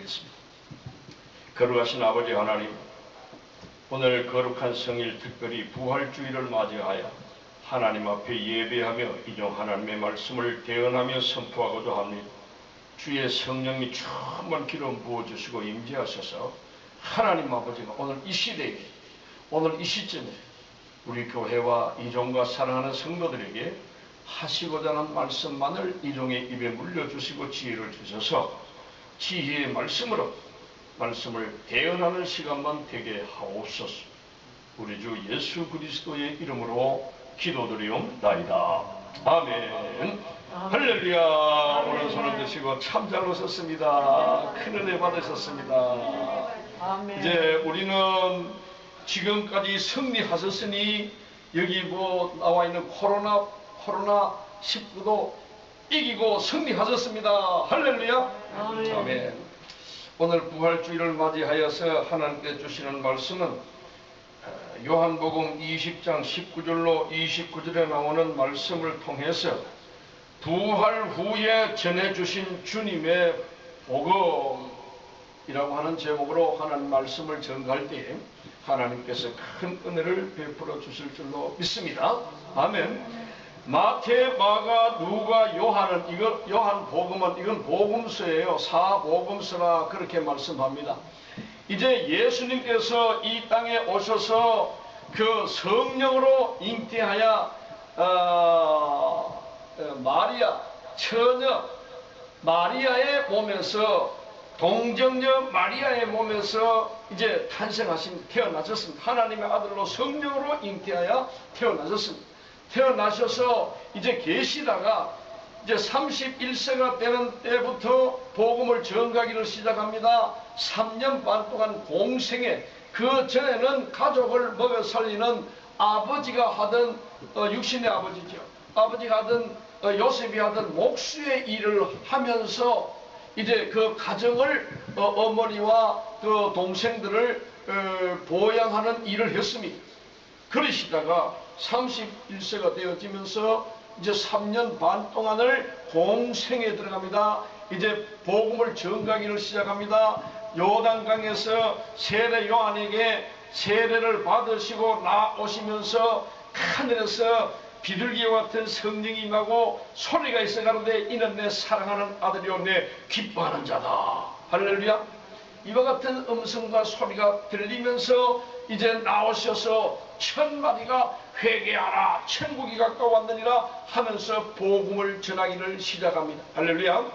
기도하겠습니다. 거룩하신 아버지 하나님, 오늘 거룩한 성일 특별히 부활주의를 맞이하여 하나님 앞에 예배하며 이종 하나님의 말씀을 대언하며 선포하고자 합니다. 주의 성령이 충만 기름 부어주시고 임재하셔서 하나님 아버지가 오늘 이 시대에, 오늘 이 시점에 우리 교회와 이종과 사랑하는 성도들에게 하시고자 하는 말씀만을 이종의 입에 물려주시고 지혜를 주셔서 지혜의 말씀으로 말씀을 대언하는 시간만 되게 하옵소서. 우리 주 예수 그리스도의 이름으로 기도드리옵나이다. 아멘. 할렐루야. 오른손을 드시고 참 잘 오셨습니다. 큰 은혜 받으셨습니다. 아멘. 이제 우리는 지금까지 승리하셨으니 여기 뭐 나와 있는 코로나19도 이기고 승리하셨습니다. 할렐루야. 아멘. 아멘. 오늘 부활주의를 맞이하여서 하나님께 주시는 말씀은 요한복음 20장 19절로 29절에 나오는 말씀을 통해서 부활 후에 전해주신 주님의 복음이라고 하는 제목으로 하나님 말씀을 전가할 때 하나님께서 큰 은혜를 베풀어 주실 줄로 믿습니다. 아멘. 마태, 마가, 누가, 요한은 요한 복음은 이건 복음서예요. 사복음서라 그렇게 말씀합니다. 이제 예수님께서 이 땅에 오셔서 그 성령으로 잉태하여 마리아 처녀 마리아의 몸에서 동정녀 마리아의 몸에서 이제 태어나셨습니다. 하나님의 아들로 성령으로 잉태하여 태어나셨습니다. 태어나셔서 이제 계시다가 이제 31세가 되는 때부터 복음을 전가하기를 시작합니다. 3년 반 동안 공생에, 그 전에는 가족을 먹여 살리는 아버지가 하던 육신의 아버지죠. 아버지가 하던 요셉이 하던 목수의 일을 하면서 이제 그 가정을 어머니와 그 동생들을 보양하는 일을 했습니다. 그러시다가 31세가 되어지면서 이제 3년 반 동안을 공생에 들어갑니다. 이제 복음을 전가하기를 시작합니다. 요단강에서 세례 요한에게 세례를 받으시고 나오시면서 하늘에서 비둘기와 같은 성령이 임하고 소리가 있어 가는데 이는 내 사랑하는 아들이요 내 기뻐하는 자다. 할렐루야. 이와 같은 음성과 소리가 들리면서 이제 나오셔서 천마디가 회개하라 천국이 가까웠느니라 하면서 복음을 전하기를 시작합니다. 할렐루야.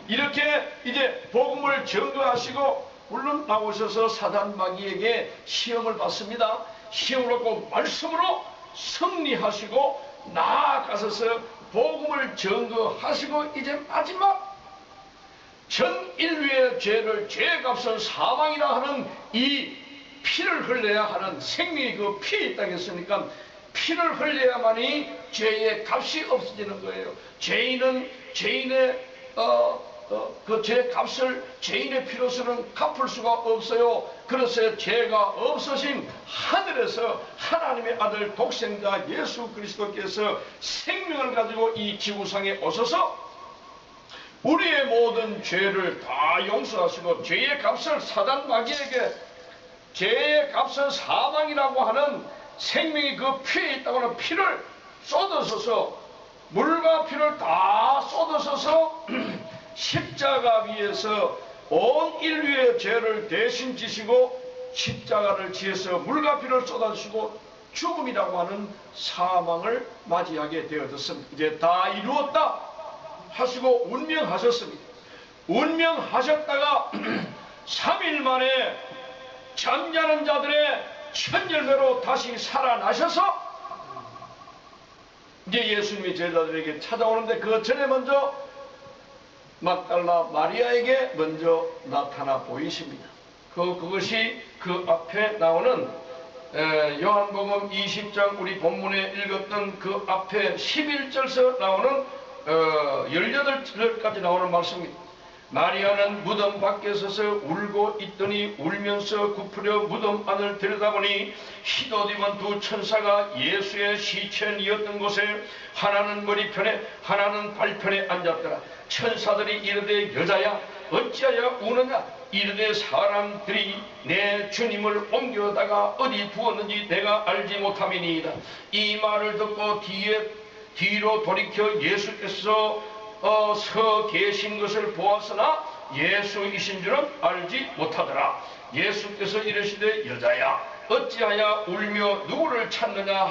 이렇게 이제 복음을 전거하시고 물론 나오셔서 사단 마귀에게 시험을 받습니다. 시험을 받고 말씀으로 승리하시고 나아가셔서 복음을 전거하시고 이제 마지막 전 인류의 죄를 죄의 값은 사망이라 하는 이 피를 흘려야 하는 생명이 그 피에 있다고 했으니까 피를 흘려야만이 죄의 값이 없어지는 거예요. 죄인은 죄인의 그 죄의 값을 죄인의 피로서는 갚을 수가 없어요. 그래서 죄가 없으신 하늘에서 하나님의 아들 독생자 예수 그리스도께서 생명을 가지고 이 지구상에 오셔서 우리의 모든 죄를 다 용서하시고 죄의 값을 사단 마귀에게 죄의 값은 사망이라고 하는 생명이 그 피에 있다고 하는 피를 쏟으셔서 물과 피를 다 쏟으셔서 십자가 위에서 온 인류의 죄를 대신 지시고 십자가를 지어서 물과 피를 쏟아주시고 죽음이라고 하는 사망을 맞이하게 되어졌습니다. 이제 다 이루었다 하시고 운명하셨습니다. 운명하셨다가 3일 만에 잠자는 자들의 첫 열매로 다시 살아나셔서 이제 예수님이 제자들에게 찾아오는데 그 전에 먼저 막달라 마리아에게 먼저 나타나 보이십니다. 그것이 그 앞에 나오는 요한복음 20장 우리 본문에 읽었던 그 앞에 11절에서 나오는 18절까지 나오는 말씀입니다. 마리아는 무덤 밖에 서서 울고 있더니 울면서 굽으려 무덤 안을 들여다보니 흰옷 입은 두 천사가 예수의 시체이었던 곳에 하나는 머리편에 하나는 발편에 앉았더라. 천사들이 이르되 여자야 어찌하여 우느냐. 이르되 사람들이 내 주님을 옮겨다가 어디 두었는지 내가 알지 못함이니이다. 이 말을 듣고 뒤로 돌이켜 예수께서 서 계신 것을 보았으나 예수이신 줄은 알지 못하더라. 예수께서 이르시되 여자야 어찌하여 울며 누구를 찾느냐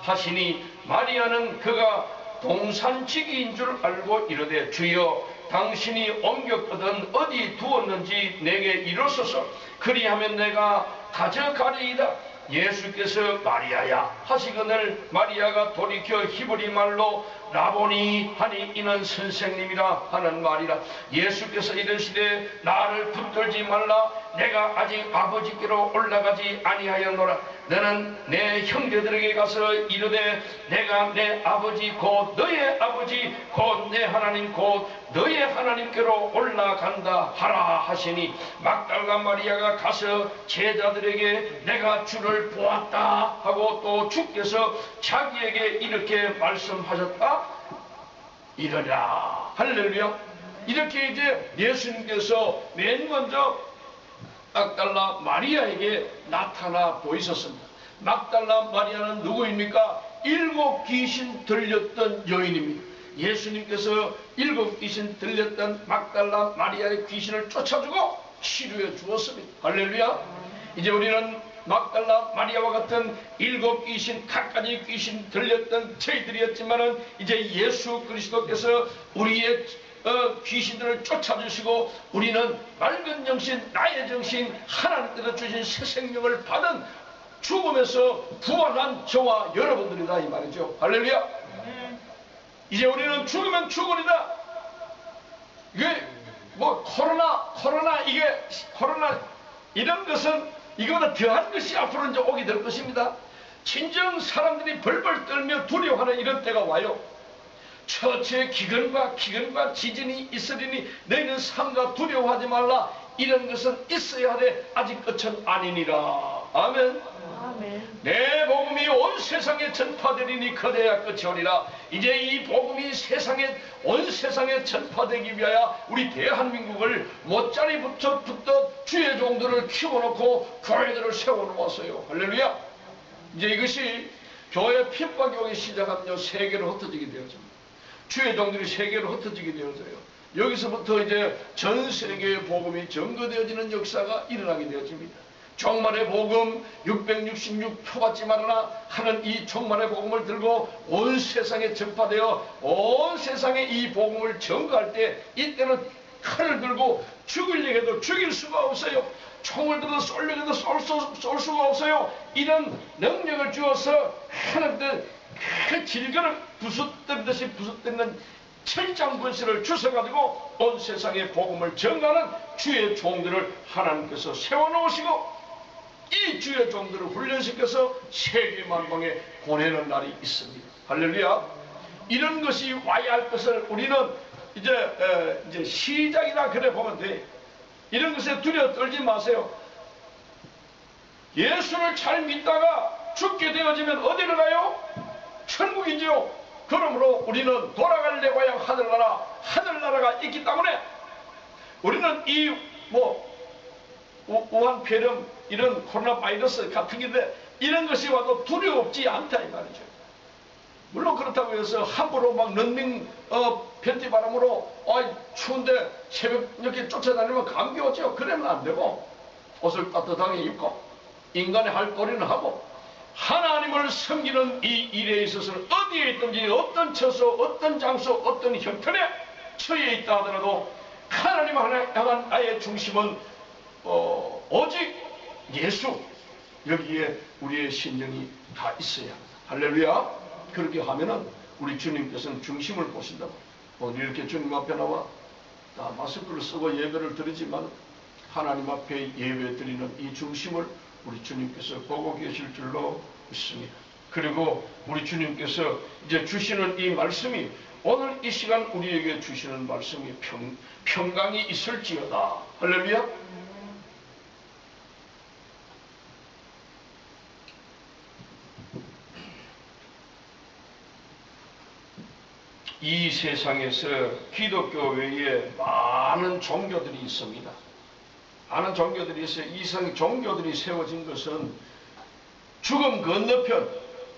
하시니 마리아는 그가 동산지기인 줄 알고 이르되 주여 당신이 옮겼거든 어디 두었는지 내게 이르소서. 그리하면 내가 가져가리이다. 예수께서 마리아야 하시거늘 마리아가 돌이켜 히브리 말로 라보니 하니 이는 선생님이라 하는 말이라. 예수께서 이르시되 나를 붙들지 말라. 내가 아직 아버지께로 올라가지 아니하였노라. 너는 내 형제들에게 가서 이르되 내가 내 아버지 곧 너의 아버지 곧 내 하나님 곧 너의 하나님께로 올라간다 하라 하시니 막달라 마리아가 가서 제자들에게 내가 주를 보았다 하고 또 주께서 자기에게 이렇게 말씀하셨다 이러랴. 할렐루야. 이렇게 이제 예수님께서 맨 먼저 막달라 마리아에게 나타나 보이셨습니다. 막달라 마리아는 누구입니까? 7 귀신 들렸던 여인입니다. 예수님께서 7 귀신 들렸던 막달라 마리아의 귀신을 쫓아주고 치료해 주었습니다. 할렐루야. 이제 우리는 막달라 마리아와 같은 7 귀신 각가지 귀신 들렸던 저희들이었지만은 이제 예수 그리스도께서 우리의 귀신들을 쫓아주시고 우리는 맑은 정신 나의 정신 하나님께서 주신 새 생명을 받은 죽음에서 부활한 저와 여러분들이다 이 말이죠. 할렐루야. 이제 우리는 죽으면 죽으리다. 이게 뭐 코로나 이런 것은 이거보다 더한 것이 앞으로 이제 오게 될 것입니다. 진정 사람들이 벌벌 떨며 두려워하는 이런 때가 와요. 처처에 기근과 지진이 있으리니 너희는 삼가 두려워하지 말라. 이런 것은 있어야 돼. 아직 끝은 아니니라. 아멘. 아멘. 내 복음이 온 세상에 전파되리니 그대야 끝이 오리라. 이제 이 복음이 온 세상에 전파되기 위하여 우리 대한민국을 못자리부터 붙던 주의 종들을 키워놓고 교회들을 세워놓았어요. 할렐루야. 이제 이것이 교회 핍박이 시작하면 세계로 흩어지게 되어집니다. 주의 종들이 세계로 흩어지게 되어져요. 여기서부터 이제 전 세계의 복음이 전거되어지는 역사가 일어나게 되어집니다. 종말의 복음 666 표받지 말아라 하는 이 종말의 복음을 들고 온 세상에 전파되어 온 세상에 이 복음을 전거할 때 이때는 칼을 들고 죽이려고 해도 죽일 수가 없어요. 총을 들어 쏠려고 해도 쏠 수가 없어요. 이런 능력을 주어서 하나님들 그 질거를 부숫뜨듯이 부숫뜨는 천장분실을 주셔가지고 온 세상에 복음을 전가하는 주의 종들을 하나님께서 세워놓으시고 이 주의 종들을 훈련시켜서 세계 만방에 보내는 날이 있습니다. 할렐루야. 이런 것이 와야 할 것을 우리는 이제 시작이다 그래 보면 돼. 이런 것에 두려워 떨지 마세요. 예수를 잘 믿다가 죽게 되어지면 어디로 가요? 천국이지요. 그러므로 우리는 돌아가려고 하여 하늘나라가 있기 때문에 우리는 이 우한폐렴 이런 코로나 바이러스 같은 건데 이런 것이 와도 두려웠지 않다 이 말이죠. 물론 그렇다고 해서 함부로 막 런닝 변티바람으로 추운데 새벽 이렇게 쫓아다니면 감기 오죠. 그러면 안 되고 옷을 따뜻하게 입고 인간의 할 도리는 하고 하나님을 섬기는 이 일에 있어서는 어디에 있든지 어떤 처소 어떤 장소 어떤 형편에 처해 있다 하더라도 하나님을 향한 나의 중심은 오직 예수. 여기에 우리의 신령이 다 있어야 합니다. 할렐루야. 그렇게 하면은 우리 주님께서는 중심을 보신다고. 오늘 이렇게 주님 앞에 나와 다 마스크를 쓰고 예배를 드리지만 하나님 앞에 예배 드리는 이 중심을 우리 주님께서 보고 계실 줄로 믿습니다. 그리고 우리 주님께서 이제 주시는 이 말씀이 오늘 이 시간 우리에게 주시는 말씀이 평강이 있을지어다. 할렐루야. 이 세상에서 기독교 외에 많은 종교들이 있습니다. 많은 종교들이 있어요. 이성 종교들이 세워진 것은 죽음 건너편,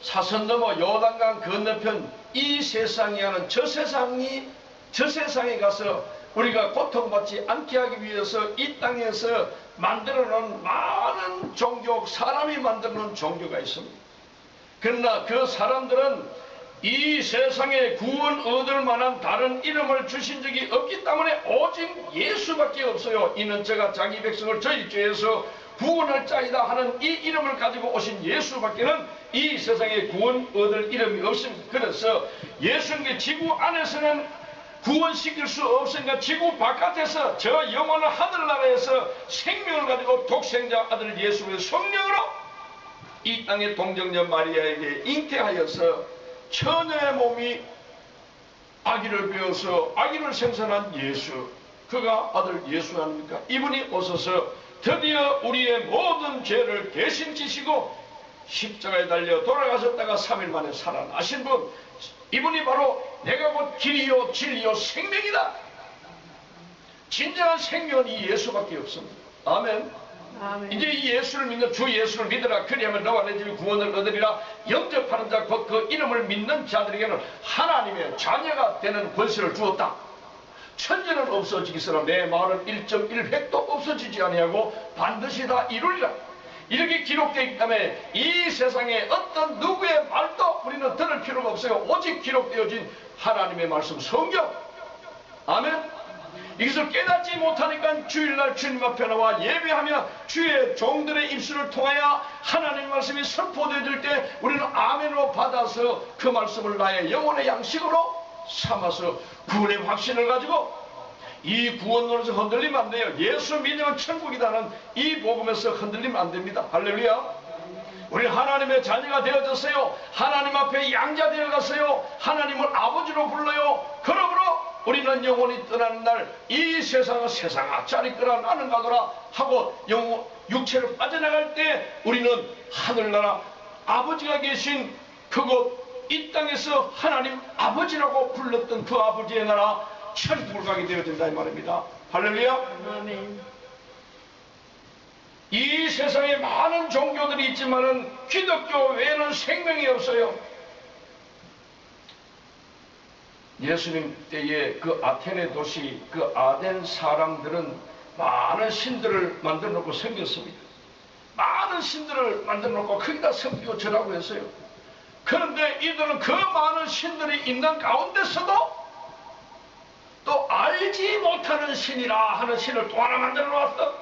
사선 넘어 요단강 건너편 이 세상이 하는 저 세상에 가서 우리가 고통받지 않게 하기 위해서 이 땅에서 만들어 놓은 많은 종교, 사람이 만들어 놓은 종교가 있습니다. 그러나 그 사람들은 이 세상에 구원 얻을 만한 다른 이름을 주신 적이 없기 때문에 오직 예수밖에 없어요. 이는 저가 자기 백성을 저희 죄에서 구원할 자이다 하는 이 이름을 가지고 오신 예수밖에는 이 세상에 구원 얻을 이름이 없습니다. 그래서 예수님의 지구 안에서는 구원시킬 수 없으니까 지구 바깥에서 저 영원한 하늘나라에서 생명을 가지고 독생자 아들 예수의 성령으로 이 땅의 동정녀 마리아에게 잉태하여서 처녀의 몸이 아기를 배워서 아기를 생산한 예수, 그가 아들 예수 아닙니까? 이분이 오셔서 드디어 우리의 모든 죄를 대신 지시고 십자가에 달려 돌아가셨다가 3일 만에 살아나신 분, 이분이 바로 내가 곧 길이요 진리요 생명이다. 진정한 생명은 이 예수밖에 없습니다. 아멘. 아멘. 이제 이 예수를 믿는 주 예수를 믿으라. 그리하면 너와 내 집이 구원을 얻으리라. 영접하는 자 곧 그 이름을 믿는 자들에게는 하나님의 자녀가 되는 권세를 주었다. 천지는 없어지기서는 내 말은 1.1획도 없어지지 아니하고 반드시 다 이루리라. 이렇게 기록되어 있기 때문에 이 세상에 어떤 누구의 말도 우리는 들을 필요가 없어요. 오직 기록되어진 하나님의 말씀 성경. 아멘. 이것을 깨닫지 못하니까 주일날 주님 앞에 나와 예배하며 주의 종들의 입술을 통하여 하나님의 말씀이 선포되어질 때 우리는 아멘으로 받아서 그 말씀을 나의 영혼의 양식으로 삼아서 구원의 확신을 가지고 이 구원론에서 흔들리면 안 돼요. 예수 믿으면 천국이다는 이 복음에서 흔들리면 안 됩니다. 할렐루야. 우리 하나님의 자녀가 되어졌어요. 하나님 앞에 양자 되어갔어요. 하나님을 아버지로 불러요. 그러므로 우리는 영혼이 떠나는 날 이 세상은 세상아 짜리 끄라 나는 가더라 하고 육체를 빠져나갈 때 우리는 하늘나라 아버지가 계신 그곳 이 땅에서 하나님 아버지라고 불렀던 그 아버지의 나라 천국을 가게 되어야 된다 이 말입니다. 할렐루야. 아멘. 이 세상에 많은 종교들이 있지만은 기독교 외에는 생명이 없어요. 예수님 때에 그 아테네 도시 그 아덴 사람들은 많은 신들을 만들어 놓고 섬겼습니다. 많은 신들을 만들어 놓고 거기다 섬기고 절하고 했어요. 그런데 이들은 그 많은 신들이 있는 가운데서도 또 알지 못하는 신이라 하는 신을 또 하나 만들어 놓았어.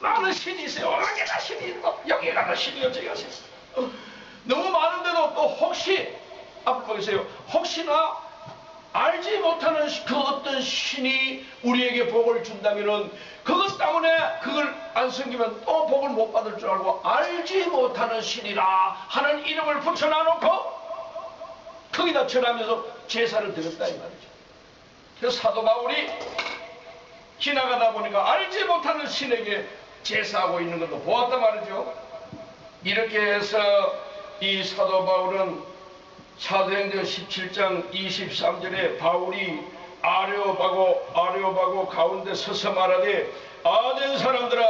많은 신이 있어요. 여기가 신이 있고 여기가 신이요 저기가 신. 너무 많은데도 또 혹시 앞을 보세요. 혹시나 알지 못하는 그 어떤 신이 우리에게 복을 준다면은 그것 때문에 그걸 안 섬기면 또 복을 못 받을 줄 알고 알지 못하는 신이라 하는 이름을 붙여놔놓고 거기다 절하면서 제사를 드렸다 이 말이죠. 그래서 사도 바울이 지나가다 보니까 알지 못하는 신에게 제사하고 있는 것도 보았단 말이죠. 이렇게 해서 이 사도 바울은 사도행전 17장 23절에 바울이 아레오바고 가운데 서서 말하되 아덴 사람들아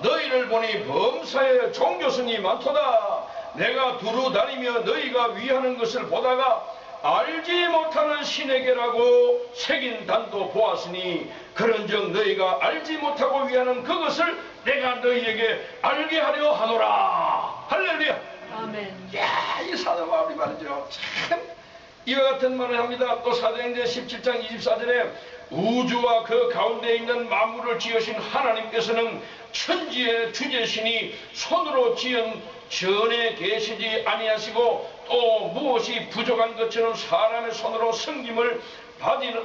너희를 보니 범사에 종교선이 많도다. 내가 두루 다니며 너희가 위하는 것을 보다가 알지 못하는 신에게라고 새긴 단도 보았으니 그런즉 너희가 알지 못하고 위하는 그것을 내가 너희에게 알게 하려 하노라. 할렐루야. 아멘. 야, 이 사도 바울이 말이죠. 참 이와 같은 말을 합니다. 또 사도행전 17장 24절에 우주와 그 가운데 있는 만물을 지으신 하나님께서는 천지의 주제신이 손으로 지은 전에 계시지 아니하시고 또 무엇이 부족한 것처럼 사람의 손으로 섬김을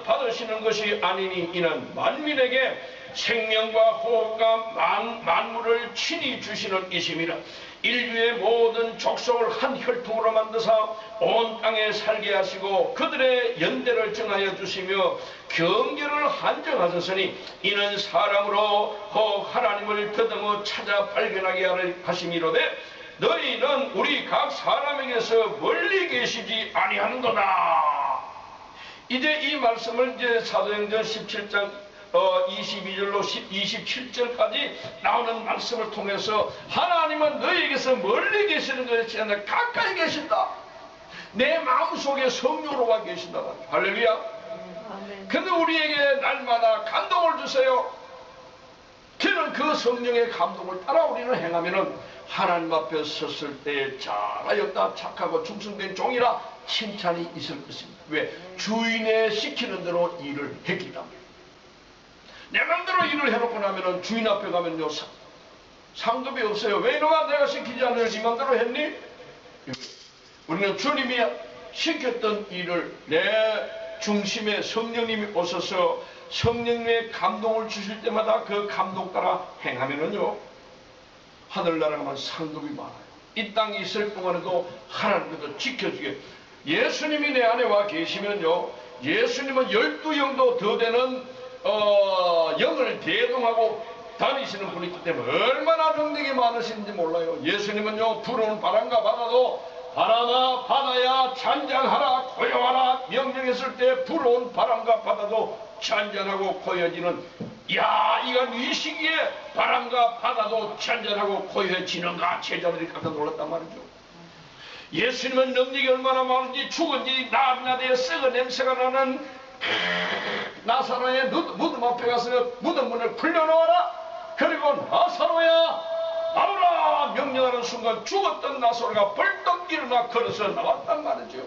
받으시는 것이 아니니 이는 만민에게 생명과 호흡과 만물을 친히 주시는 이심이라. 인류의 모든 족속을 한 혈통으로 만드사 온 땅에 살게 하시고 그들의 연대를 정하여 주시며 경계를 한정하셨으니 이는 사람으로 하나님을 더듬어 찾아 발견하게 하심이로되 너희는 우리 각 사람에게서 멀리 계시지 아니하는도다. 이제 이 말씀을 이제 사도행전 17장 22절로 27절까지 나오는 말씀을 통해서 하나님은 너희에게서 멀리 계시는 것이 아니라 가까이 계신다. 내 마음속에 성령으로 와 계신다. 할렐루야. 근데 우리에게 날마다 감동을 주세요. 그는 그 성령의 감동을 따라 우리는 행하면은 하나님 앞에 섰을 때 잘하였다, 착하고 충성된 종이라 칭찬이 있을 것입니다. 왜? 주인의 시키는 대로 일을 했기 때문에. 내 맘대로 일을 해놓고 나면은 주인 앞에 가면요 상급이 없어요. 왜 이놈아 내가 시키지 않으면 네 맘대로 했니? 우리는 주님이 시켰던 일을 내 중심에 성령님이 오셔서 성령님의 감동을 주실 때마다 그 감동 따라 행하면은요 하늘나라가만 상급이 많아요. 이 땅에 있을 동안에도 하나님께서 지켜주게. 예수님이 내 안에 와 계시면요 예수님은 12영도 더 되는 영을 대동하고 다니시는 분이기 때문에 얼마나 능력이 많으신지 몰라요. 예수님은요 불어오는 바람과 바다도 바람아 바다야 잔잔하라 고요하라 명령했을 때 불어온 바람과 바다도 잔잔하고 고요해지는, 야 이건 이 시기에 바람과 바다도 잔잔하고 고요해지는가. 제자들이 깜짝 놀랐단 말이죠. 예수님은 능력이 얼마나 많은지 죽은 지 나비나대에 썩은 냄새가 나는 나사로의 무덤 앞에 가서 무덤 문을 풀려놓아라. 그리고 나사로야 나오라 명령하는 순간 죽었던 나사로가 벌떡 일어나 걸어서 나왔단 말이죠.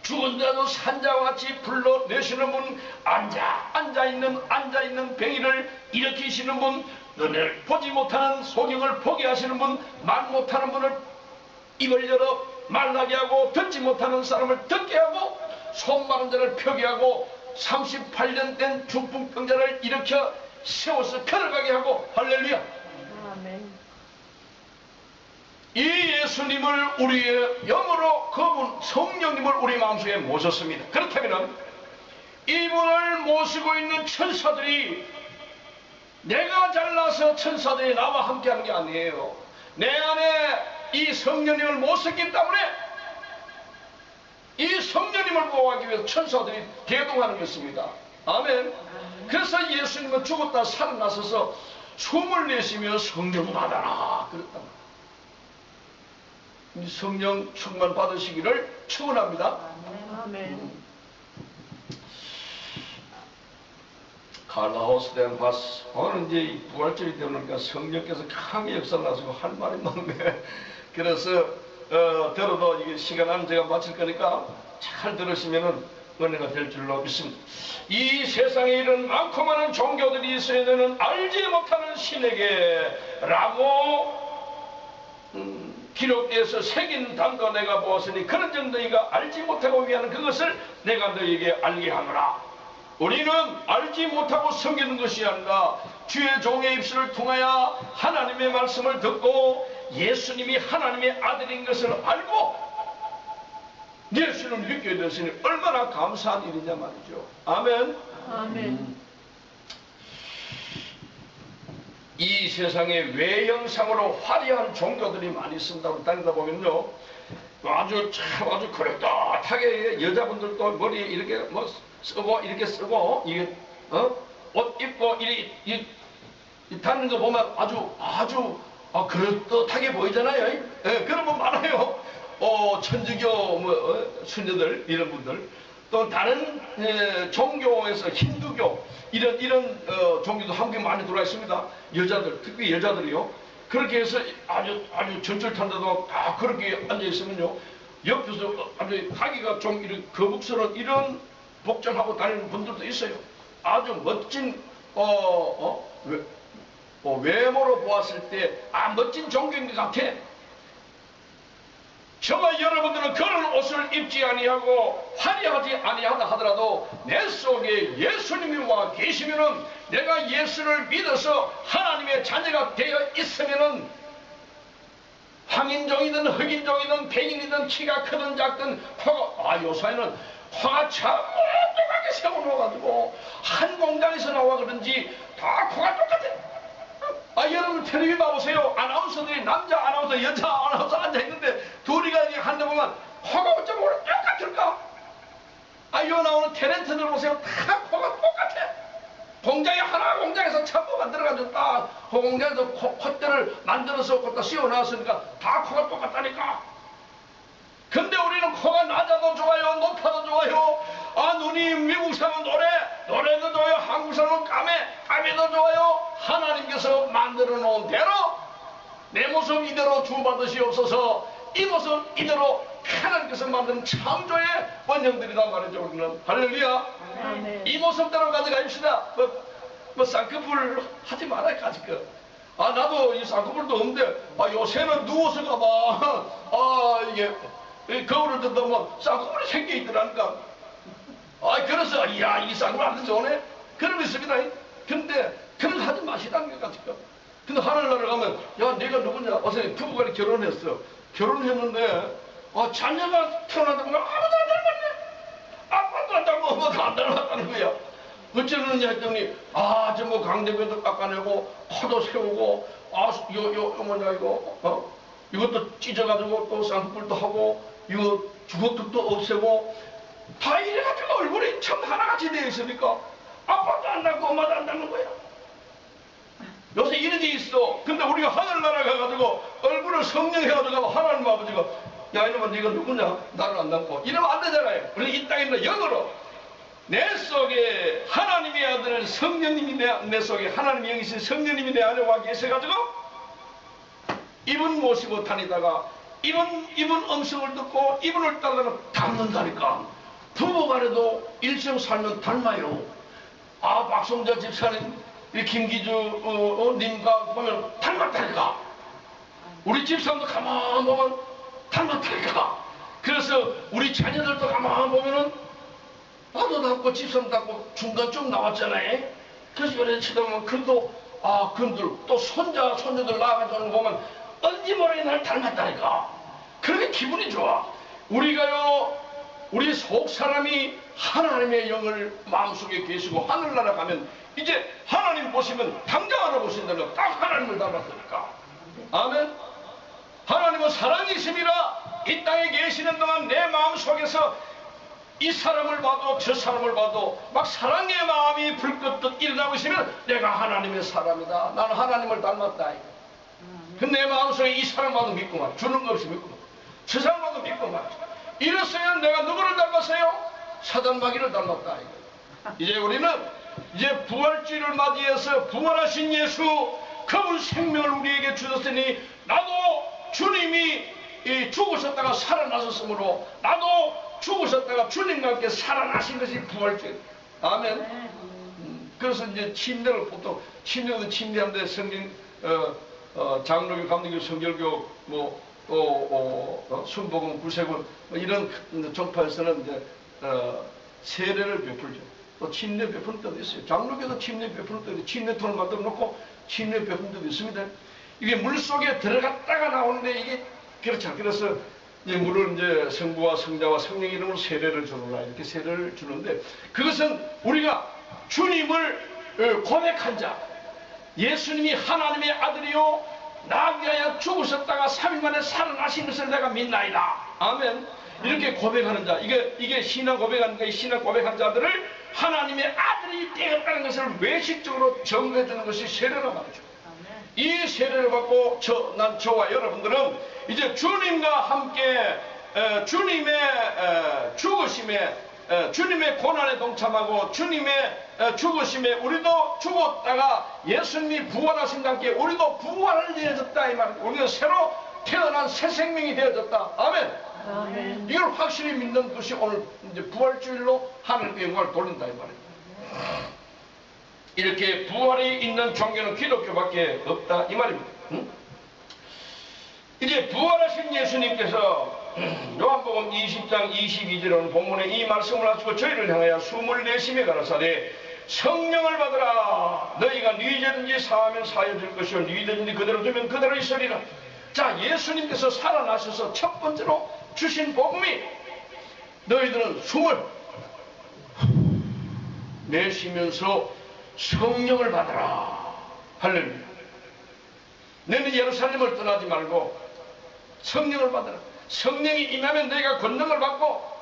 죽은데도 산자와 같이 불러내시는 분, 앉아있는 병이를 일으키시는 분, 눈을 보지 못하는 소경을 보게 하시는 분, 말 못하는 분을 입을 열어 말하게 하고, 듣지 못하는 사람을 듣게 하고, 손 마른 자를 펴게 하고, 38년 된 중풍병자를 일으켜 세워서 걸어가게 하고. 할렐루야. 아멘. 이 예수님을 우리의 영으로 그분 성령님을 우리 마음속에 모셨습니다. 그렇다면 이분을 모시고 있는 천사들이 내가 잘나서 천사들이 나와 함께하는 게 아니에요. 내 안에 이 성령님을 모셨기 때문에 이 성령님을 보호하기 위해서 천사들이 대동하는 것입니다. 아멘. 그래서 예수님은 죽었다 살아나셔서 숨을 내쉬며 성령 받아라 그랬단 말이에요. 성령 충만 받으시기를 축원합니다. 아멘. 칼라호스덴 바스. 오늘 이제 부활절이 되니까 성령께서 강하게 역사를 하시고 할 말이 많네. 그래서 들어도 이게 시간 안에 제가 마칠 거니까 잘 들으시면은 은혜가 될 줄로 믿습니다. 이 세상에 이런 많고 많은 종교들이 있어야 되는 알지 못하는 신에게라고 기록되어서 새긴 담도 내가 보았으니 그런즉 너희가 알지 못하고 위하는 그것을 내가 너희에게 알게 하노라. 우리는 알지 못하고 섬기는 것이 아니라 주의 종의 입술을 통하여 하나님의 말씀을 듣고 예수님이 하나님의 아들인 것을 알고 예수를 믿게 되시니 얼마나 감사한 일이냐 말이죠. 아멘. 아멘. 이 세상에 외형상으로 화려한 종교들이 많이 있습니다. 다니다 보면요 아주 그럴듯하게 여자분들도 머리에 이렇게 뭐 쓰고 이렇게 쓰고 이게 옷 입고 이렇게 다니는 거 보면 아주 그럴듯하게 보이잖아요. 예, 그런 분 많아요. 천주교 수녀들 이런 분들, 또 다른 종교에서 힌두교 이런 종교도 한국에 많이 들어와 있습니다. 여자들, 특히 여자들이요. 그렇게 해서 아주 절절탄다도 다 그렇게 앉아 있으면요 옆에서 아주 가기가 좀 이런 거북스러운 이런 복장하고 다니는 분들도 있어요. 아주 멋진 외모로 보았을 때 멋진 종교인 것 같아. 저와 여러분들은 그런 옷을 입지 아니하고 화려하지 아니하다 하더라도 내 속에 예수님이 와 계시면은 내가 예수를 믿어서 하나님의 자녀가 되어 있으면은 황인종이든 흑인종이든 백인이든 키가 크든 작든 화가 요사이는 화가 참 똑같게 세워놓아가지고 한 공장에서 나와 그런지 다 코가 똑같아. 여러분 텔레비 봐보세요. 아나운서들이 남자 아나운서 여자 아나운서 앉아있는데 둘이가 한데 보면 코가 어쩜 똑같을까? 요 나오는 탤런트들 보세요. 다 코가 똑같아. 공장에 만들어가지고 딱 허공장에서 콧대를 만들어서 갖다 씌워놨으니까 다 코가 똑같다니까. 근데 우리는 코가 낮아도 좋아요, 높아도 좋아요. 아, 눈이 미국 사람은 노래도 좋아요. 한국 사람은 까매도 좋아요. 하나님께서 만들어 놓은 대로 내 모습 이대로 주받으시옵소서. 이 모습 이대로 하나님께서 만든 창조의 원형들이란 말이죠. 우리는 할렐루야. 아멘. 이 모습대로 가져가십시다. 뭐 쌍꺼풀 하지 말아요. 아직 아, 나도 이 쌍꺼풀도 없는데 요새는 누워서 가봐. 이게 거울을 뜯어보면 쌍꺼풀이 생겨 있더라니까. 그래서 이야, 이 쌍꺼풀 안 좋네. 그런 거 있습니다. 근데 그런 거 하지 마시다는 것 같아요. 근데 하늘나라 가면 야, 내가 누구냐? 어제 부부간에 결혼했어. 결혼했는데 자녀가 태어나다 보면 아무도 안 닮았네. 아빠도 안 닮고 엄마도 안 닮았다는 거야. 어쩌느냐 했더니 저 뭐 강대뼈도 깎아내고 코도 세우고 뭐냐 이것도 찢어가지고 또 쌍꺼풀도 하고 이거 주걱턱도 없애고 다 이래가지고 얼굴이 참 하나같이 되어 있으니까 아빠도 안 닮고 엄마도 안 닮는 거야. 요새 이런 게 있어. 근데 우리가 하늘나라 가가지고 얼굴을 성령해가지고 하나님 아버지가 야, 이놈아 네가 누구냐? 나를 안 닮고 이러면 안 되잖아요. 우리 이 땅에 있는 영으로 내 속에 하나님의 아들 성령님이 내 속에 하나님의 영이신 성령님이 내 안에 와 계셔가지고 이분 모시고 다니다가 이분 음성을 듣고 이분을 따르다가 닮는다니까. 부부간에도 일생 살면 닮아요. 박성자 집사님, 김기주 님과 보면 닮았다니까. 우리 집사람도 가만 보면 닮았다니까. 그래서 우리 자녀들도 가만 보면은 나도 닮고 집사람 닮고 중간쯤 나왔잖아요. 그래서 요래 쳐다보면 근들 또 손녀들 나와가지고 보면 언제 모르게 날 닮았다니까. 그렇게 기분이 좋아. 우리 속 사람이 하나님의 영을 마음속에 계시고 하늘나라 가면 이제 하나님 보시면 당장 알아보신다는 거. 딱 하나님을 닮았으니까. 아멘. 하나님은 사랑이심이라 이 땅에 계시는 동안 내 마음속에서 이 사람을 봐도 저 사람을 봐도 막 사랑의 마음이 불긋듯 일어나고 있으면 내가 하나님의 사람이다. 나는 하나님을 닮았다. 근데 내 마음속에 이 사람 봐도 믿고 말이야. 주는 거 없이 믿고 말이야. 저 사람 봐도 믿고 말이야. 이랬으면 내가 누구를 닮았어요? 사단마귀를 닮았다. 이제 우리는 이제 부활주의를 맞이해서 부활하신 예수 그분 생명을 우리에게 주셨으니 나도 주님이 죽으셨다가 살아나셨으므로 나도 죽으셨다가 주님과 함께 살아나신 것이 부활주의. 아멘. 그래서 이제 침례를 보통 침례도 침례하는데 성경 장로교, 감리교, 성결교 순복음, 구세군 이런 종파에서는 이제 세례를 베풀죠. 또 침례 베푸는 때도 있어요. 장로교도 침례 베푸는 때도 침례통을 만들어 놓고 침례 베푸는 때도 있습니다. 이게 물 속에 들어갔다가 나오는데 이게 그렇죠. 그래서 이제 물을 이제 성부와 성자와 성령 이름으로 세례를 주노라 이렇게 세례를 주는데 그것은 우리가 주님을 고백한 자, 예수님이 하나님의 아들이요 나를 위하여 죽으셨다가 3일 만에 살아나신 것을 내가 믿나이다. 아멘. 이렇게 고백하는 자, 이게 신앙 고백하는 거예요. 신앙 고백한 자들을 하나님의 아들이 되었다는 것을 외식적으로 증거해 주는 것이 세례란 말이죠. 이 세례를 받고 저와 여러분들은 이제 주님과 함께 주님의 죽으심에 주님의 고난에 동참하고 주님의 죽으심에 우리도 죽었다가 예수님이 부활하신 함께 우리도 부활을 되어졌다 이 말이에요. 우리는 새로 태어난 새 생명이 되어졌다. 아멘. 아멘. 이걸 확실히 믿는 것이 오늘 이제 부활주일로 하나님께 영광을 돌린다 이 말이에요. 이렇게 부활이 있는 종교는 기독교밖에 없다 이 말입니다. 이제 부활하신 예수님께서 요한복음 20장 22절은 본문에 이 말씀을 하시고 저희를 향하여 숨을 내쉬며 가라사대 성령을 받으라. 너희가 누이든지 사하면 사여질 것이요 누이든지 그대로 두면 그대로 있으리라. 자, 예수님께서 살아나셔서 첫 번째로 주신 복음이 너희들은 숨을 내쉬면서 성령을 받아라. 할렐루야. 너는 예루살렘을 떠나지 말고 성령을 받아라. 성령이 임하면 너희가 권능을 받고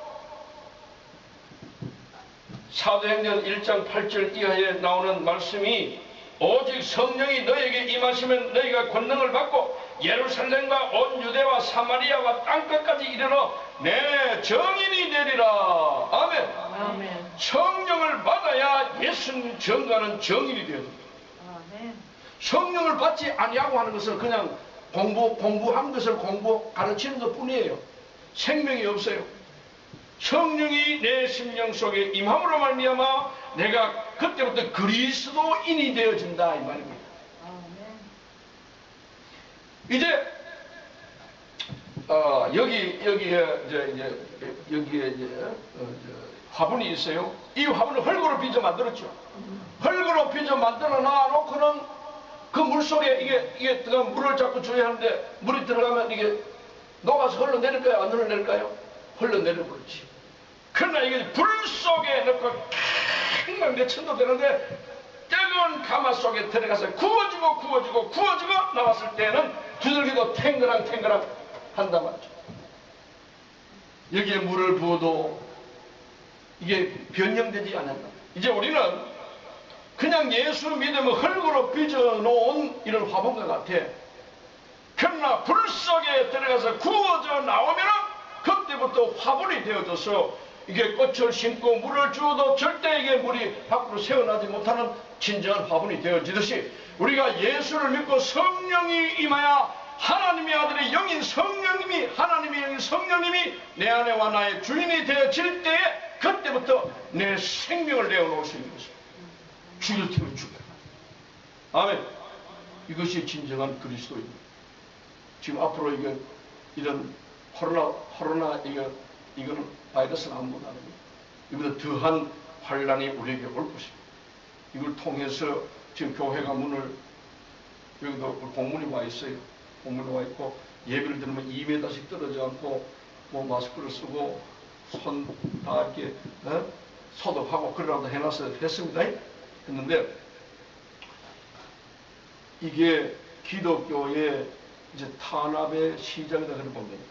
사도행전 1장 8절 이하에 나오는 말씀이 오직 성령이 너에게 임하시면 너희가 권능을 받고 예루살렘과 온 유대와 사마리아와 땅끝까지 이르러 내 증인이 되리라. 아멘. 아멘. 성령을 받아야 예수님 전가는 증인이 되어야 됩니다. 아멘. 성령을 받지 아니하고 하는 것은 그냥 공부한 것을 가르치는 것 뿐이에요. 생명이 없어요. 성령이 내 심령 속에 임함으로 말미암아 내가 그때부터 그리스도인이 되어진다 이 말입니다. 아멘. 이제 여기에 화분이 있어요. 이 화분을 흙으로 빚어 만들었죠. 흙으로 빚어 만들어 놔놓고는 그 물 속에 이게 물을 자꾸 줘야 하는데 물이 들어가면 이게 녹아서 흘러내릴까요? 안 흘러내릴까요? 흘러내려버리지. 그러나 이게 불 속에 넣고 팽만 몇천도 되는데 뜨거운 가마 속에 들어가서 구워지고 나왔을 때는 두들기도 탱그랑 한단 말이죠. 여기에 물을 부어도 이게 변형되지 않았다. 이제 우리는 그냥 예수 믿으면 흙으로 빚어놓은 이런 화분과 같아. 그러나 불 속에 들어가서 구워져 나오면 그때부터 화분이 되어져서 이게 꽃을 심고 물을 주어도 절대 이게 물이 밖으로 새어나지 못하는 진정한 화분이 되어지듯이 우리가 예수를 믿고 성령이 임하여 하나님의 아들의 영인 성령님이 하나님의 영인 성령님이 내 안에와 나의 주인이 되어질 때에 그때부터 내 생명을 내어놓을 수 있는 것입니다. 죽일 테면 죽여라. 아멘. 이것이 진정한 그리스도입니다. 지금 앞으로 이런 코로나 이거는 바이러스는 아무것도 아닙니다. 이보다 더한 환란이 우리에게 올 것입니다. 이걸 통해서 지금 교회가 여기도 공문이 와 있어요. 공문이 와 있고 예배를 드리면 2m씩 떨어져 않고 마스크를 쓰고 손 다 이렇게 소독하고 그러라고 했습니다. 했는데 이게 기독교의 이제 탄압의 시작이다 그런 겁니다.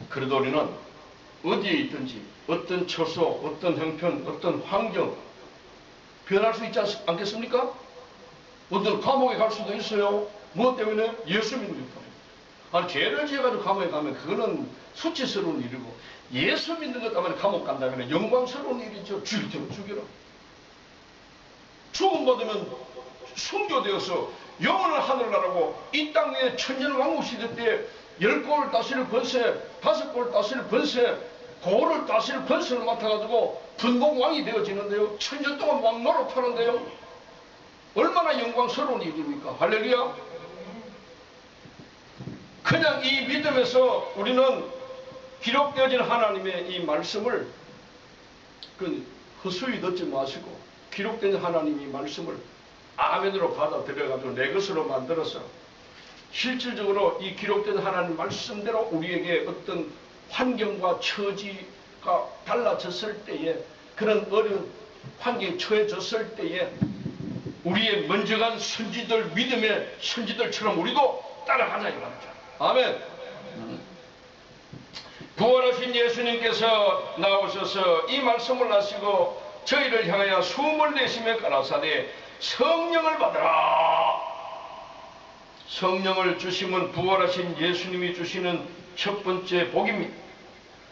그래도 우리는 어디에 있든지 어떤 처소, 어떤 형편, 어떤 환경 변할 수 있지 않겠습니까? 어떤 감옥에 갈 수도 있어요. 무엇 때문에? 예수 믿는 것 때문에. 아니 죄를 지어가지고 감옥에 가면 그거는 수치스러운 일이고 예수 믿는 것 때문에 감옥 간다면 영광스러운 일이죠. 죽일 테면 죽여라. 죽음받으면 순교되어서 영원한 하늘나라고 이 땅에 천년왕국 시대 때 10골 다스릴 권세, 5골 다스릴 권세, 고를 다스릴 권세를 맡아가지고 분봉왕이 되어지는데요. 천년 동안 왕 노릇하는데요. 얼마나 영광스러운 일입니까? 할렐루야. 그냥 이 믿음에서 우리는 기록되어진 하나님의 이 말씀을 허수이 듣지 마시고 기록된 하나님의 말씀을 아멘으로 받아들여가지고 내 것으로 만들어서 실질적으로 이 기록된 하나님 말씀대로 우리에게 어떤 환경과 처지가 달라졌을 때에 그런 어려운 환경에 처해졌을 때에 우리의 먼저 간 선지들 믿음의 선지들처럼 우리도 따라가자 이 말이죠. 아멘. 부활하신 예수님께서 나오셔서 이 말씀을 하시고 저희를 향하여 숨을 내쉬며 가라사대 성령을 받으라. 성령을 주시면 부활하신 예수님이 주시는 첫 번째 복입니다.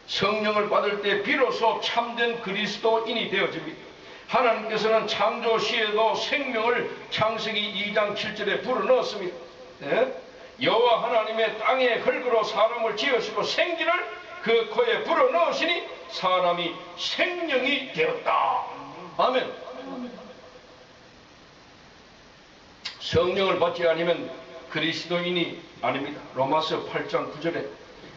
성령을 받을 때 비로소 참된 그리스도인이 되어집니다. 하나님께서는 창조 시에도 생명을 창세기 2장 7절에 불어넣었습니다. 여호와 하나님의 땅에 흙으로 사람을 지으시고 생기를 그 코에 불어넣으시니 사람이 생명이 되었다. 아멘. 성령을 받지 않으면 그리스도인이 아닙니다. 로마서 8장 9절에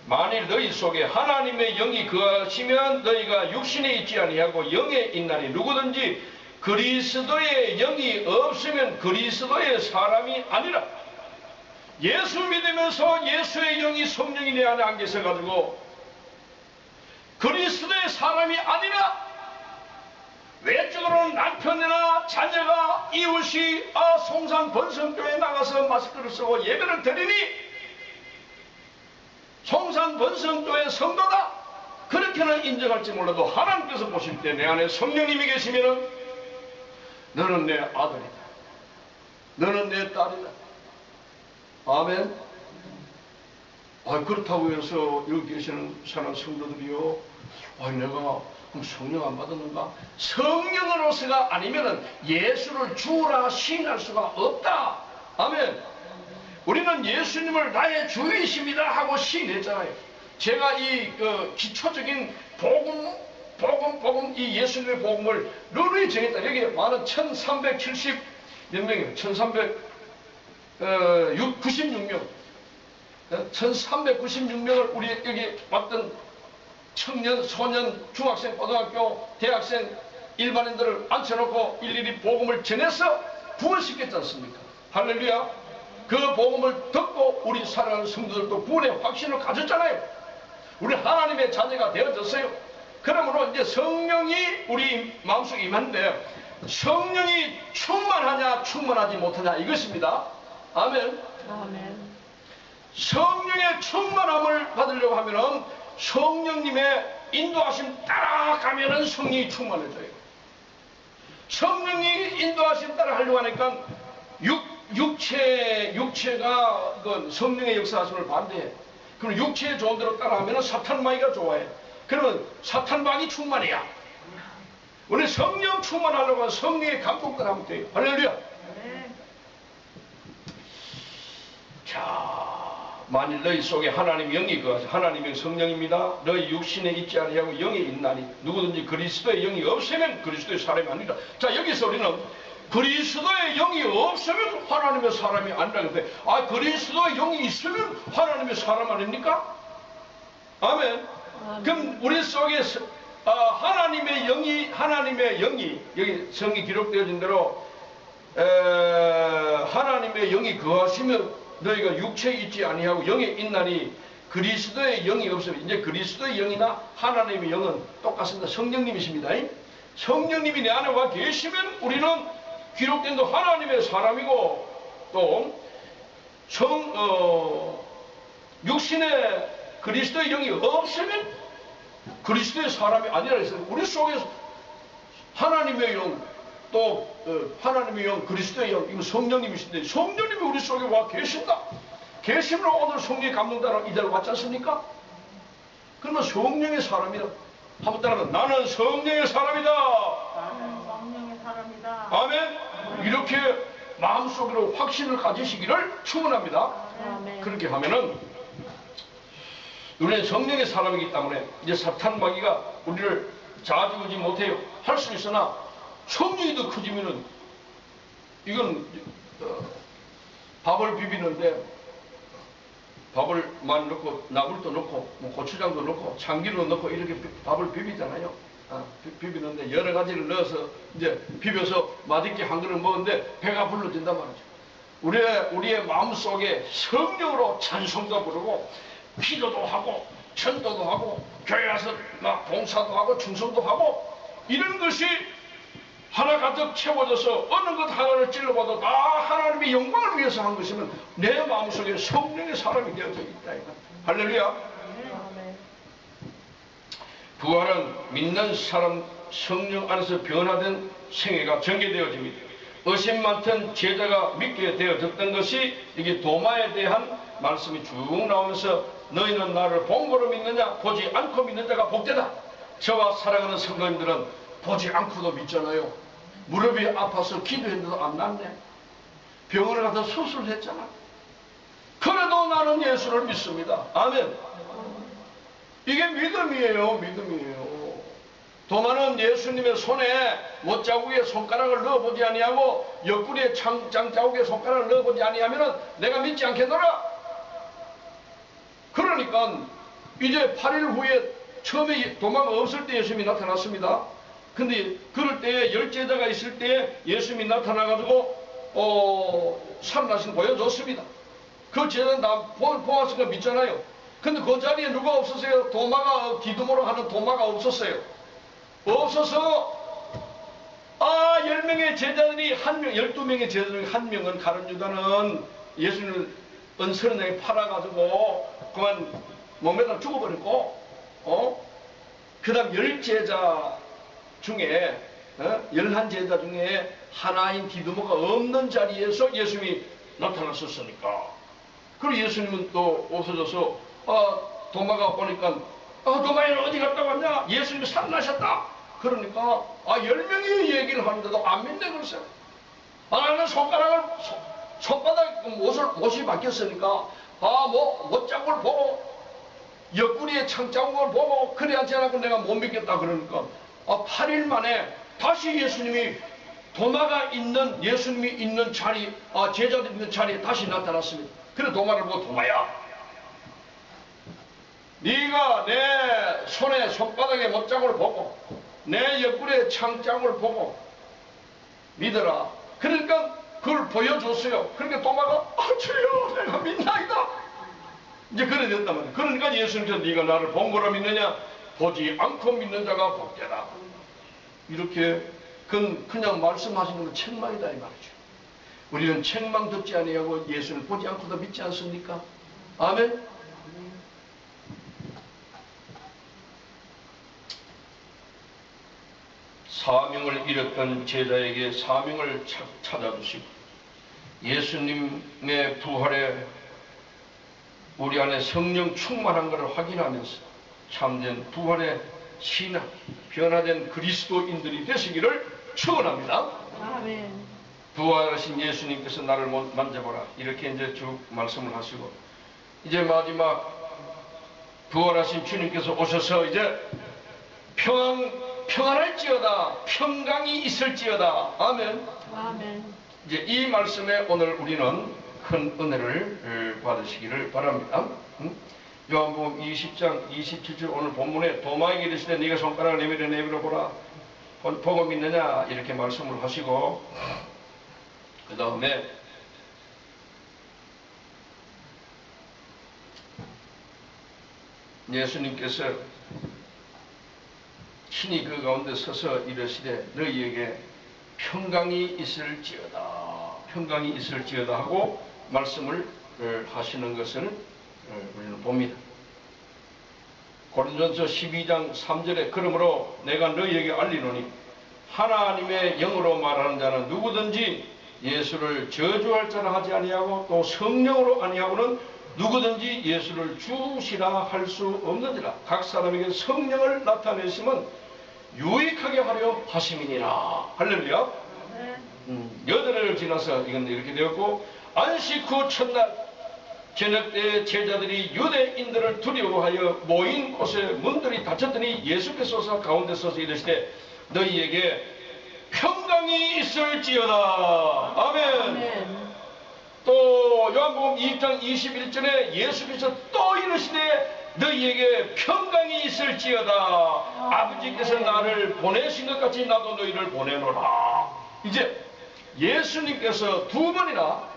만일 너희 속에 하나님의 영이 거하시면 너희가 육신에 있지 아니하고 영에 있나니 누구든지 그리스도의 영이 없으면 그리스도의 사람이 아니라. 예수 믿으면서 예수의 영이 성령이 내 안에 안 계셔가지고 그리스도의 사람이 아니라 외적으로는 남편이나 자녀가 이웃이 송산 번성교회에 나가서 마스크를 쓰고 예배를 드리니 송산 번성교회 성도다 그렇게 이렇게는 인정할지 몰라도 하나님께서 보실 때 내 안에 성령님이 계시면은 너는 내 아들이다. 너는 내 딸이다. 아멘. 그렇다고 해서 여기 계시는 사랑하는 성도들이요, 내가 그럼 성령 안 받았는가? 성령으로서가 아니면은 예수를 주라 시인할 수가 없다. 아멘. 우리는 예수님을 나의 주이십니다 하고 시인했잖아요. 제가 이 기초적인 복음 이 예수님의 복음을 룰이 정했다. 여기 많은 1370 몇 명이에요. 1396명 1396명을 우리 여기 왔던 청년, 소년, 중학생, 고등학교, 대학생, 일반인들을 앉혀놓고 일일이 복음을 전해서 구원시켰지 않습니까? 할렐루야. 그 복음을 듣고 우리 사랑하는 성도들도 구원의 확신을 가졌잖아요. 우리 하나님의 자녀가 되어졌어요. 그러므로 이제 성령이 우리 마음속에 임하는데, 성령이 충만하냐 충만하지 못하냐 이것입니다. 아멘. 아멘. 성령의 충만함을 받으려고 하면은 성령님의 인도하심 따라가면은 성령이 충만해져요. 성령이 인도하심 따라 하려고 하니까 육체가 성령의 역사하심을 반대해. 그럼 육체의 좋은 대로 따라하면은 사탄마귀가 좋아해. 그러면 사탄마귀 충만해야. 우리 성령 충만하려고 하면 성령의 감동 따라하면 돼요. 할렐루야. 자, 만일 너희 속에 하나님의 영이 거하시, 하나님의 성령입니다. 너희 육신에 있지 아니하고 영에 있나니 누구든지 그리스도의 영이 없으면 그리스도의 사람이 아니라. 자, 여기서 우리는 그리스도의 영이 없으면 하나님의 사람이 아니라는 거예요. 그리스도의 영이 있으면 하나님의 사람 아닙니까? 아멘. 그럼 우리 속에 하나님의 영이 여기 성이 기록되어진 대로 하나님의 영이 거하시면 너희가 육체에 있지 아니하고 영에 있나니 그리스도의 영이 없으면, 이제 그리스도의 영이나 하나님의 영은 똑같습니다. 성령님이십니다. 성령님이 내 안에 와 계시면 우리는 기록된 도 하나님의 사람이고, 또 육신에 그리스도의 영이 없으면 그리스도의 사람이 아니라 했어요. 우리 속에 하나님의 영, 또 하나님의 영, 그리스도의 영, 이거 성령님이신데 성령님이 우리 속에 와 계신다. 계심으로 오늘 성령의 감동 따라 이 자리에 왔지 않습니까? 그러면 성령의 사람이다. 한번 따라서 나는 성령의 사람이다. 나는 성령의 사람이다. 아멘. 이렇게 마음속으로 확신을 가지시기를 축원합니다. 아멘. 그렇게 하면은 우리는 성령의 사람이기 때문에 이제 사탄 마귀가 우리를 자지우지 못해요. 할 수 있으나 성령이 더 커지면은 이건 밥을 비비는데 밥을 많이 넣고 나물도 넣고 뭐 고추장도 넣고 참기름도 넣고 이렇게 밥을 비비잖아요. 비비는데 여러 가지를 넣어서 이제 비벼서 맛있게 한 그릇 먹었는데 배가 불러진단 말이죠. 우리의 마음속에 성령으로 찬송도 부르고 기도도 하고 전도도 하고 교회 와서 막 봉사도 하고 충성도 하고 이런 것이 하나 가득 채워져서 어느 것 하나를 찔러봐도 다 하나님의 영광을 위해서 한 것이면 내 마음속에 성령의 사람이 되어져 있다. 할렐루야. 부활은 믿는 사람 성령 안에서 변화된 생애가 전개되어집니다. 의심 많던 제자가 믿게 되어졌던 것이 이게 도마에 대한 말씀이 쭉 나오면서 너희는 나를 본 거로 믿느냐 보지 않고 믿는 자가 복되다. 저와 사랑하는 성도님들은 보지 않고도 믿잖아요. 무릎이 아파서 기도했는데도 안 낫네. 병원에 가서 수술했잖아. 그래도 나는 예수를 믿습니다. 아멘. 이게 믿음이에요. 믿음이에요. 도마는 예수님의 손에 못자국에 손가락을 넣어보지 아니하고 옆구리에 장자국에 손가락을 넣어보지 아니하면 내가 믿지 않겠노라. 그러니까 이제 8일 후에 처음에 도마가 없을 때 예수님이 나타났습니다. 근데 그럴 때에 10제자가 있을 때 예수님이 나타나가지고 살아나신 거 보여줬습니다. 그 제자는 다 보았으니까 믿잖아요. 근데 그 자리에 누가 없었어요? 도마가 기도모로 하는 도마가 없었어요. 없어서 10명의 제자들이 12명의 제자 중에 1명은 가룟 유다는 예수님을 은서른에게 팔아가지고 그만 몸에다 죽어버렸고 그 다음 10제자 중에 11제자 중에 하나인 디두모가 없는 자리에서 예수님이 나타났었으니까. 그리고 예수님은 또 없어져서 도마가 오니까 도마야 어디 갔다 왔냐? 예수님이 살아나셨다. 그러니까 10명이 얘기를 하는데도 안 믿네 그랬어요. 나는 손바닥 못이 바뀌었으니까 못자국을 보고 옆구리에 창자국을 보고 그래 하지 않고 내가 못 믿겠다. 그러니까 8일 만에 다시 예수님이 도마가 있는 예수님이 있는 자리 제자들 있는 자리에 다시 나타났습니다. 그래 도마를 보고 도마야 네가 내 손에 손바닥에 못자국을 보고 내 옆구리에 창자국을 보고 믿어라. 그러니까 그걸 보여줬어요. 그러니까 도마가 주여 내가 믿나이다. 이제 그래 됐단 말이야. 그러니까 예수님께서 네가 나를 본 거로 믿느냐? 보지 않고 믿는 자가 복되다. 이렇게 그냥 말씀하시는 건 책망이다 이 말이죠. 우리는 책망 듣지 아니하고 예수를 보지 않고도 믿지 않습니까? 아멘. 사명을 잃었던 제자에게 사명을 찾아주시고 예수님의 부활에 우리 안에 성령 충만한 것을 확인하면서 참된 부활의 신앙, 변화된 그리스도인들이 되시기를 축원합니다. 아멘. 부활하신 예수님께서 나를 만져보라 이렇게 이제 쭉 말씀을 하시고 이제 마지막 부활하신 주님께서 오셔서 이제 평안할지어다 평강이 있을지어다. 아멘. 아멘. 이제 이 말씀에 오늘 우리는 큰 은혜를 받으시기를 바랍니다. 요한복음 20장 27절 오늘 본문에 도마에게 이르시되 네가 손가락을 내밀어 보라 보고 믿느냐 이렇게 말씀을 하시고 그 다음에 예수님께서 신이 그 가운데 서서 이르시되 너희에게 평강이 있을지어다 평강이 있을지어다 하고 말씀을 하시는 것을 우리는 봅니다. 고린도전서 12장 3절에 그러므로 내가 너희에게 알리노니 하나님의 영으로 말하는 자는 누구든지 예수를 저주할 자라 하지 아니하고 또 성령으로 아니하고는 누구든지 예수를 주시라 할 수 없느니라. 각 사람에게 성령을 나타내심은 유익하게 하려 하심이니라. 할렐루야. 여덟해를 지나서 이건 이렇게 되었고 안식 후 첫날 저녁 때 제자들이 유대인들을 두려워하여 모인 곳에 문들이 닫혔더니 예수께서 가운데 서서 이르시되 너희에게 평강이 있을지어다. 아멘. 또 요한복음 2장 21절에 예수께서 또 이르시되 너희에게 평강이 있을지어다. 아버지께서 나를 보내신 것 같이 나도 너희를 보내노라. 이제 예수님께서 두 번이나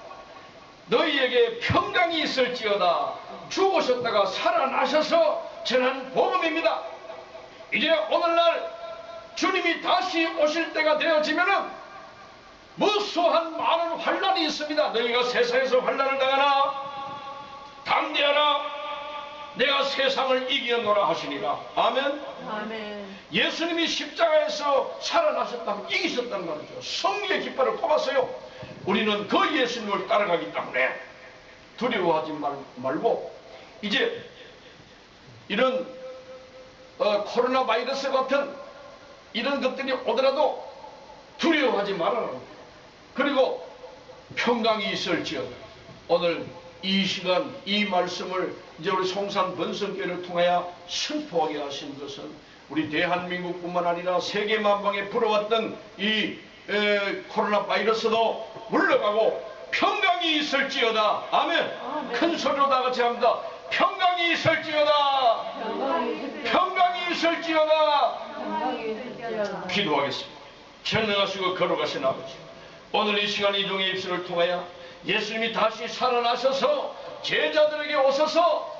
너희에게 평강이 있을지어다 죽으셨다가 살아나셔서 전한 복음입니다. 이제 오늘날 주님이 다시 오실 때가 되어지면은 무수한 많은 환난이 있습니다. 너희가 세상에서 환난을 당하나 담대하라 내가 세상을 이기었노라 하시니라. 아멘. 아멘. 예수님이 십자가에서 살아나셨다면 이기셨다는 말이죠. 승리의 깃발을 꼽았어요. 우리는 그 예수님을 따라가기 때문에 두려워하지 말고 이제 이런 코로나 바이러스 같은 이런 것들이 오더라도 두려워하지 말아라. 그리고 평강이 있을지어다. 오늘 이 시간 이 말씀을 이제 우리 송산 번성교회를 통하여 선포하게 하신 것은 우리 대한민국뿐만 아니라 세계 만방에 불어왔던 이 코로나 바이러스도 물러가고 평강이 있을지어다. 아멘. 아멘. 큰 소리로 다 같이 합니다. 평강이 있을지어다. 평강이 있을지어다. 기도하겠습니다. 전능하시고 거룩하신 아버지, 오늘 이 시간 이종의 입술을 통하여 예수님이 다시 살아나셔서 제자들에게 오셔서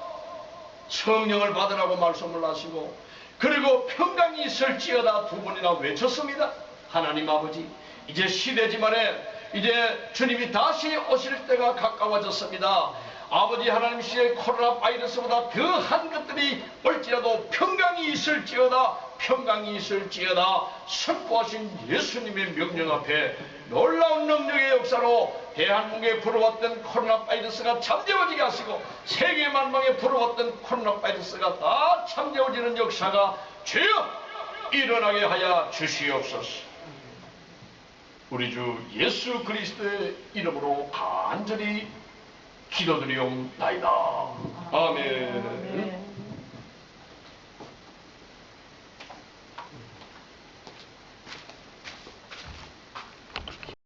성령을 받으라고 말씀을 하시고 그리고 평강이 있을지어다 두 번이나 외쳤습니다. 하나님 아버지, 이제 시대지만에 이제 주님이 다시 오실 때가 가까워졌습니다. 아버지 하나님 시의 코로나 바이러스보다 더한 것들이 올지라도 평강이 있을지어다, 평강이 있을지어다. 선포하신 예수님의 명령 앞에 놀라운 능력의 역사로 대한민국에 불어왔던 코로나 바이러스가 잠재워지게 하시고 세계 만방에 불어왔던 코로나 바이러스가 다 잠재워지는 역사가 주여 일어나게 하여 주시옵소서. 우리 주 예수 그리스도의 이름으로 간절히 기도드리옵나이다. 아멘.